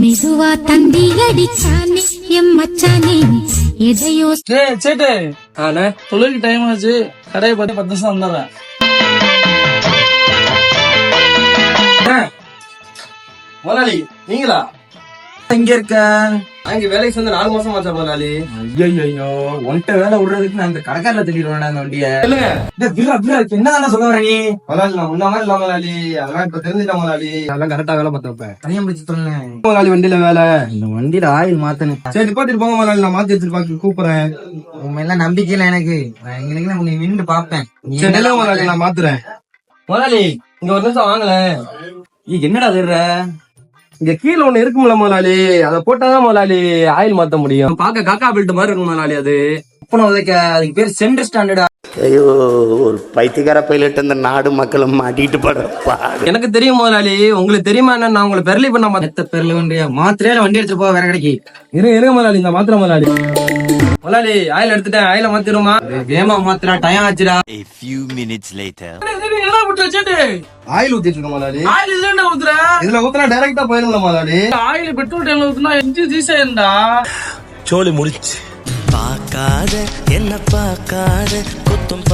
மெதுவா தந்தி அடிச்சானே எம் மச்சானே எதையோ சேட்டு தொழிலுக்கு டைம் ஆச்சு, கடையை பார்த்து 10 நிமிஷம் வந்துடுறேன். முதலாளி நீங்களா எங்க இருக்க? அங்க வேலைக்கு சேர்ந்து 4 மாசம் ஆச்சா முதலாளி? ஐயோ ஒன்ட்ட வேலை விடுறதுக்கு நான் அந்த கடைக்காரில தேடிடுவேன் அந்த வண்டிய. சொல்லுங்க என்ன சொல்ல வர நீ? முதலாளி. நான் முன்ன மாதிரி இல்ல முதலாளி, அதெல்லாம் இப்ப தெரிஞ்சுட்டேன் முதலாளி. அதெல்லாம் கரெக்டா வேலை பார்த்து வைப்பேன். தனியா முடிச்சு சொல்லுங்க. முதலாளி வண்டியில வேலை. இந்த வண்டியில ஆயில் மாத்தணும். சரி நிப்பாட்டிட்டு போங்க முதலாளி, நான் மாத்தி வச்சிருப்பாங்க கூப்பிடுறேன். உண்மை எல்லாம் நம்பிக்கை இல்ல எனக்கு. எங்களுக்கு உன்னை நின்று பாப்பேன். சரி நல்ல முதலாளி, நான் மாத்துறேன். முதலாளி இங்க ஒரு நிமிஷம் வாங்கலேன். என்னடா தேடுற? இங்க கீழே ஒண்ணு இருக்கும்ல முதலாளி, அதை போட்டாதான் முதலாளி ஆயில் மாத்த முடியும். பாக்க காக்கா பில்ட் மாதிரி இருக்கும் முதலாளி. அது அதுக்கு பேர் சென்டர் ஸ்டாண்டர்டா. ஐயோ, ஒரு பைத்தியக்கார பைலட் இந்த நாடு மக்களும் மாட்டிட்டு படுறப்பா. எனக்கு தெரியும் முதலாளி, உங்களுக்கு தெரியுமா என்ன? நான் உங்களை பெரலி பண்ண மாத்தேன். பெருல வண்டியா மாத்திரையில வண்டி எடுத்துட்டு போ வேற கடைக்கு. இருங்க முதலாளி, இந்த மாத்திரம் முதலாளி. முதலாளி ஆயில் எடுத்துட்டேன், ஆயில மாத்திருமா? வேமா மாத்திரா, time ஆச்சுடா. A few minutes later. என்ன விட்டு சேட்டு? ஆயில் ஊத்திட்டு இருக்க முதலாளி. ஆயில் இதுல ஊத்துற? இதுல ஊத்துனா டைரக்டா போயிருங்க முதலாளி. ஆயில் பெட்ரோல் டேங்க்ல ஊத்துனா இன்ஜின் ஈஸியா சோலி முடிச்சு பார்க்காத என்ன பார்க்காத குத்தும்